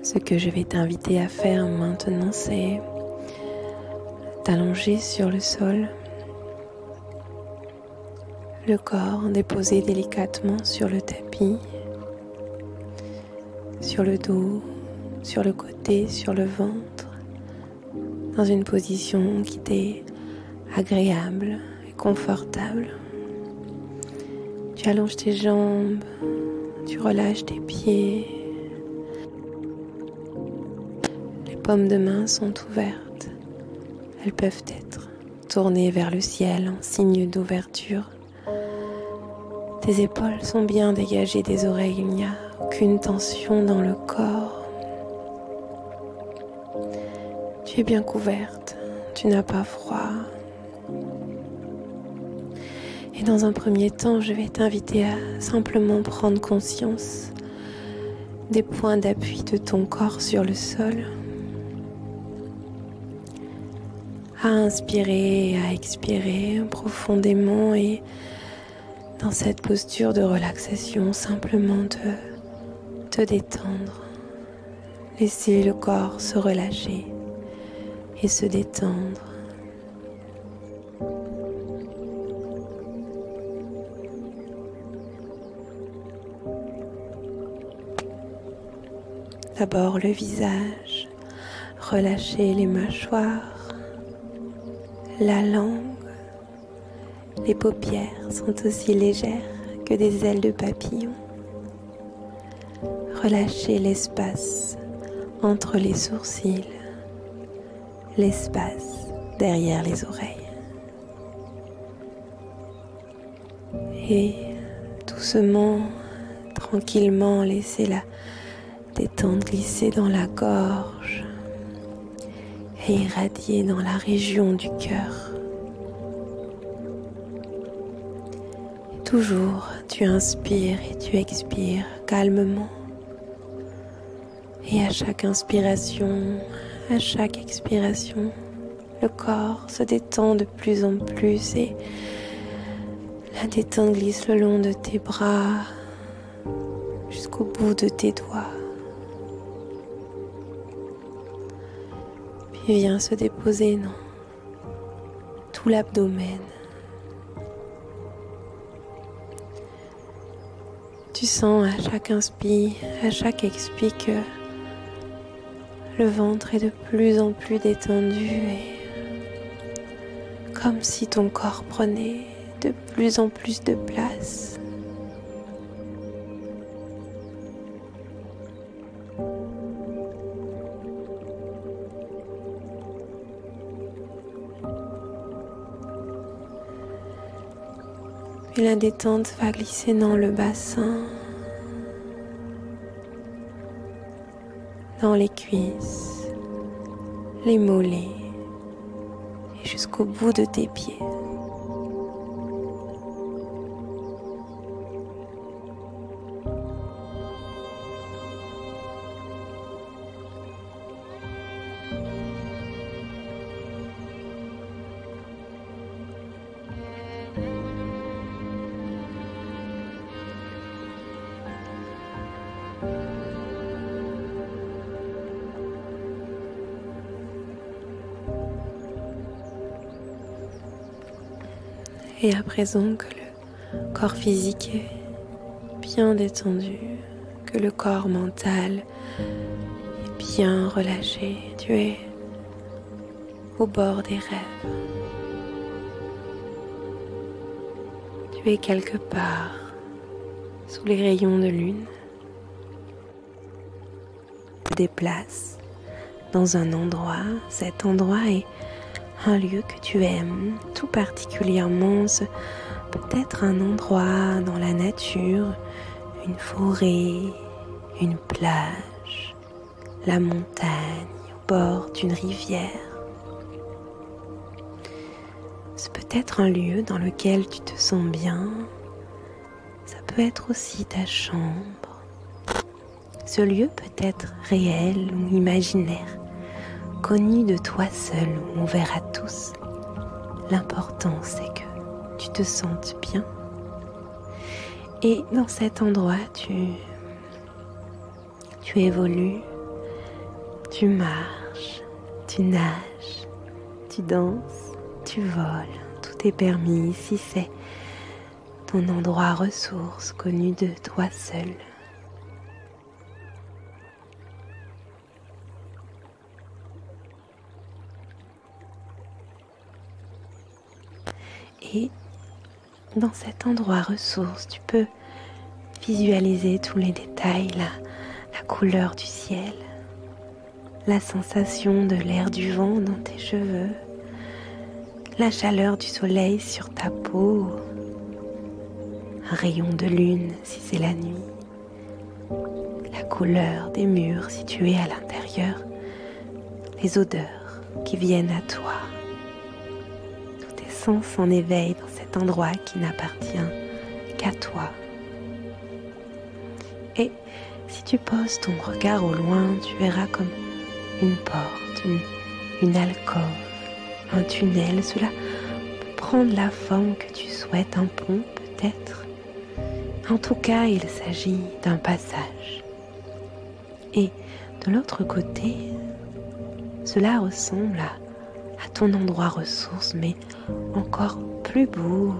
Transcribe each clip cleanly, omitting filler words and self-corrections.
Ce que je vais t'inviter à faire maintenant, c'est t'allonger sur le sol, le corps déposé délicatement sur le tapis, sur le dos, sur le côté, sur le ventre, dans une position qui t'est agréable et confortable. Tu allonges tes jambes, tu relâches tes pieds. Les paumes de main sont ouvertes. Elles peuvent être tournées vers le ciel en signe d'ouverture. Tes épaules sont bien dégagées des oreilles, il n'y a aucune tension dans le corps. Tu es bien couverte, tu n'as pas froid. Et dans un premier temps, je vais t'inviter à simplement prendre conscience des points d'appui de ton corps sur le sol, à inspirer et à expirer profondément et dans cette posture de relaxation, simplement de te détendre, laisser le corps se relâcher et se détendre. D'abord le visage, relâcher les mâchoires, la langue. Les paupières sont aussi légères que des ailes de papillon. Relâchez l'espace entre les sourcils, l'espace derrière les oreilles. Et doucement, tranquillement, laissez la détente glisser dans la gorge et irradier dans la région du cœur. Toujours, tu inspires et tu expires calmement. Et à chaque inspiration, à chaque expiration, le corps se détend de plus en plus et la détente glisse le long de tes bras jusqu'au bout de tes doigts. Puis vient se déposer dans tout l'abdomen. Tu sens à chaque inspire, à chaque expire que le ventre est de plus en plus détendu et comme si ton corps prenait de plus en plus de place. Puis la détente va glisser dans le bassin, dans les cuisses, les mollets et jusqu'au bout de tes pieds. Et à présent que le corps physique est bien détendu, que le corps mental est bien relâché, tu es au bord des rêves. Tu es quelque part sous les rayons de lune. Tu te déplaces dans un endroit, cet endroit est un lieu que tu aimes tout particulièrement, peut-être un endroit dans la nature, une forêt, une plage, la montagne, au bord d'une rivière. C'est peut-être un lieu dans lequel tu te sens bien, ça peut être aussi ta chambre. Ce lieu peut être réel ou imaginaire, connu de toi seul ou ouvert à tous. L'important c'est que tu te sentes bien. Et dans cet endroit, tu évolues Tu marches, tu nages, tu danses, tu voles, tout est permis ici, c'est ton endroit ressource connu de toi seul. Et dans cet endroit ressource, tu peux visualiser tous les détails, la couleur du ciel, la sensation de l'air du vent dans tes cheveux, la chaleur du soleil sur ta peau, un rayon de lune si c'est la nuit, la couleur des murs si tu es à l'intérieur, les odeurs qui viennent à toi. Tous tes sens en éveil dans cet endroit qui n'appartient qu'à toi. Et si tu poses ton regard au loin, tu verras comme une porte, une alcôve, un tunnel. Cela peut prendre la forme que tu souhaites, un pont peut-être. En tout cas, il s'agit d'un passage. Et de l'autre côté, cela ressemble à ton endroit ressource, mais encore plus beau,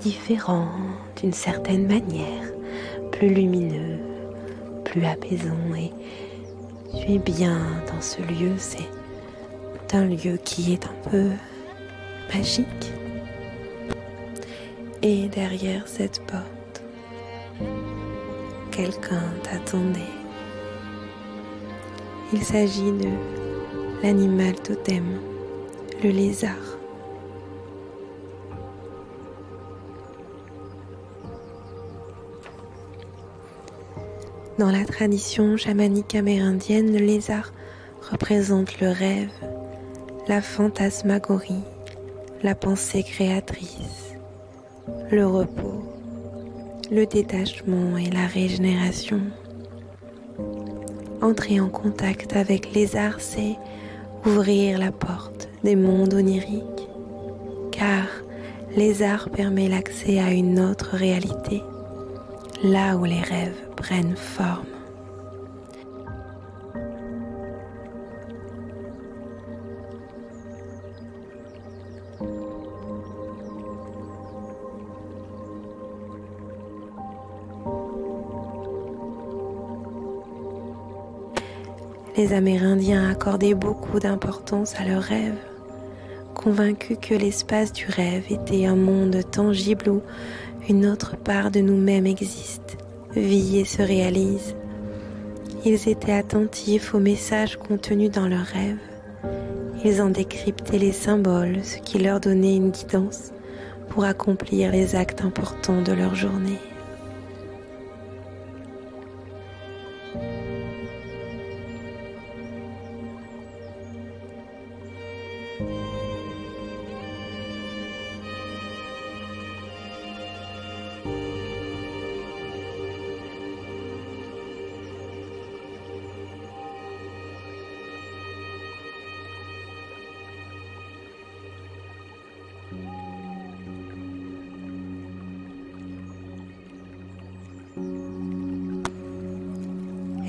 différent d'une certaine manière, plus lumineux, plus apaisant. Et tu es bien dans ce lieu, c'est un lieu qui est un peu magique. Et derrière cette porte, quelqu'un t'attendait. Il s'agit de l'animal totem, le lézard. Dans la tradition chamanique amérindienne, le lézard représente le rêve, la fantasmagorie, la pensée créatrice, le repos, le détachement et la régénération. Entrer en contact avec lézard, c'est ouvrir la porte des mondes oniriques, car lézard permet l'accès à une autre réalité, là où les rêves prennent forme. Les Amérindiens accordaient beaucoup d'importance à leurs rêves, convaincus que l'espace du rêve était un monde tangible où une autre part de nous-mêmes existe, vit et se réalise. Ils étaient attentifs aux messages contenus dans leurs rêves. Ils en décryptaient les symboles, ce qui leur donnait une guidance pour accomplir les actes importants de leur journée.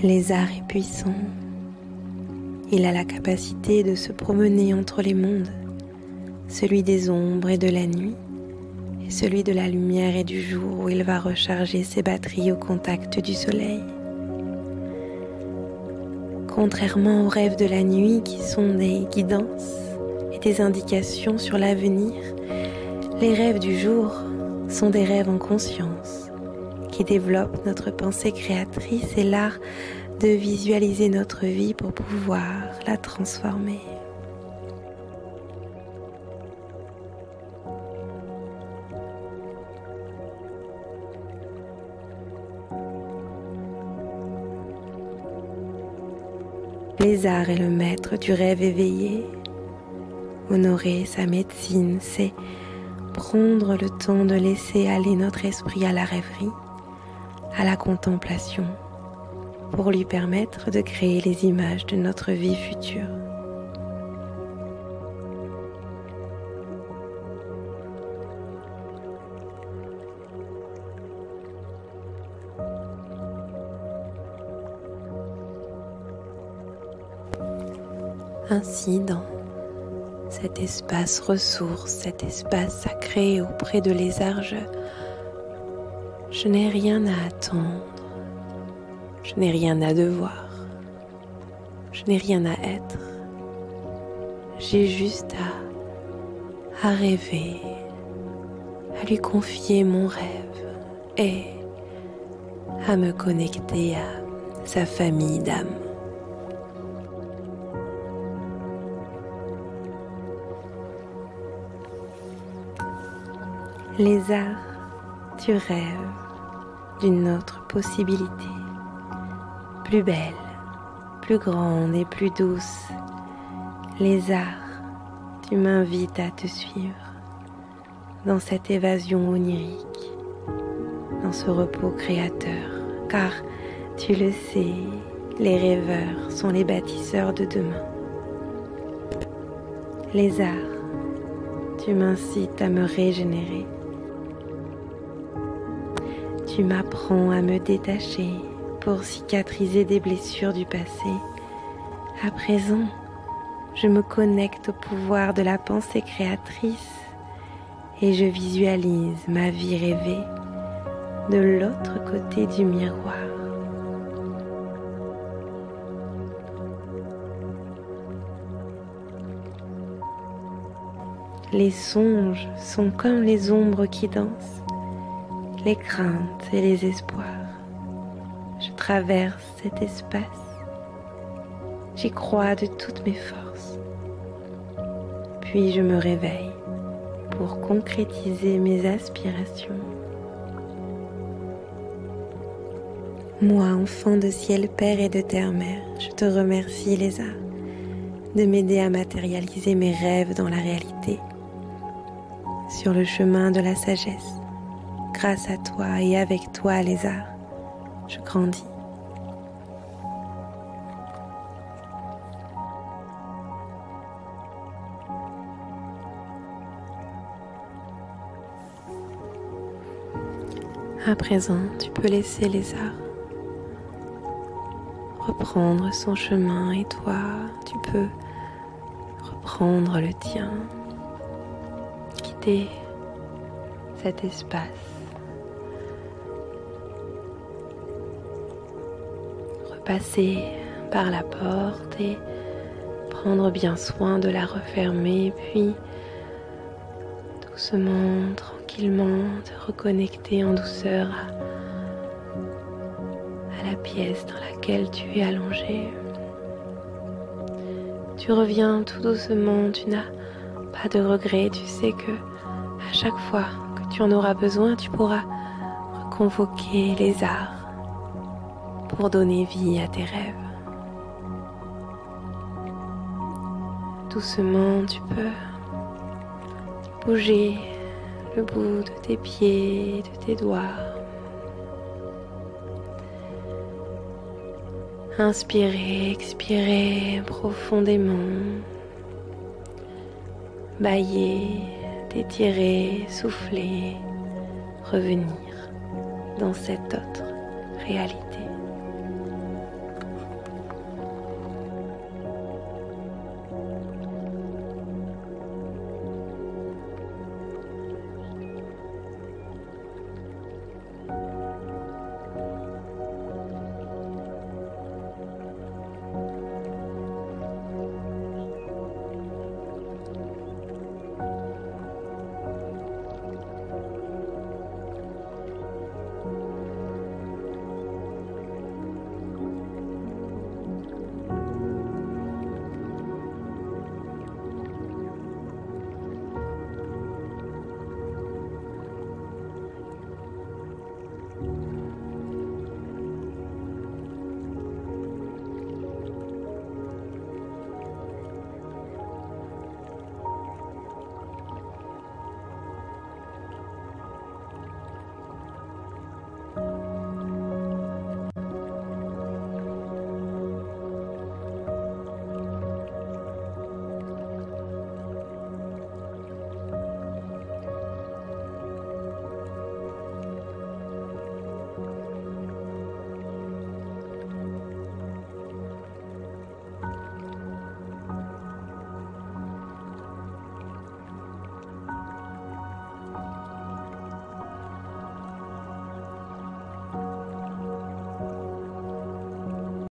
Lézard est puissant. Il a la capacité de se promener entre les mondes, celui des ombres et de la nuit, et celui de la lumière et du jour où il va recharger ses batteries au contact du soleil. Contrairement aux rêves de la nuit qui sont des guidances et des indications sur l'avenir, les rêves du jour sont des rêves en conscience qui développent notre pensée créatrice et l'art de visualiser notre vie pour pouvoir la transformer. Lézard est le maître du rêve éveillé. Honorer sa médecine, c'est prendre le temps de laisser aller notre esprit à la rêverie, à la contemplation, pour lui permettre de créer les images de notre vie future. Ainsi, dans cet espace ressource, cet espace sacré auprès de Lézard, je n'ai rien à attendre, je n'ai rien à devoir, je n'ai rien à être. J'ai juste à rêver, à lui confier mon rêve et à me connecter à sa famille d'âmes. Lézard, tu rêves d'une autre possibilité, plus belle, plus grande et plus douce. Lézard, tu m'invites à te suivre dans cette évasion onirique, dans ce repos créateur, car tu le sais, les rêveurs sont les bâtisseurs de demain. Lézard, tu m'incites à me régénérer. Tu m'apprends à me détacher pour cicatriser des blessures du passé. À présent, je me connecte au pouvoir de la pensée créatrice et je visualise ma vie rêvée de l'autre côté du miroir. Les songes sont comme les ombres qui dansent, les craintes et les espoirs. Je traverse cet espace, j'y crois de toutes mes forces. Puis je me réveille pour concrétiser mes aspirations. Moi, enfant de ciel père et de terre mère, je te remercie, Lézard, de m'aider à matérialiser mes rêves dans la réalité, sur le chemin de la sagesse. Grâce à toi et avec toi, Lézard, je grandis. À présent, tu peux laisser Lézard reprendre son chemin et toi, tu peux reprendre le tien, quitter cet espace, repasser par la porte et prendre bien soin de la refermer, puis doucement, tranquillement, te reconnecter en douceur à la pièce dans laquelle tu es allongé. Tu reviens tout doucement, tu n'as pas de regret, tu sais que à chaque fois que tu en auras besoin, tu pourras reconvoquer Lézard pour donner vie à tes rêves. Doucement, tu peux bouger le bout de tes pieds, de tes doigts. Inspirez, expirez profondément. Bailler, t'étirer, souffler, revenir dans cette autre réalité.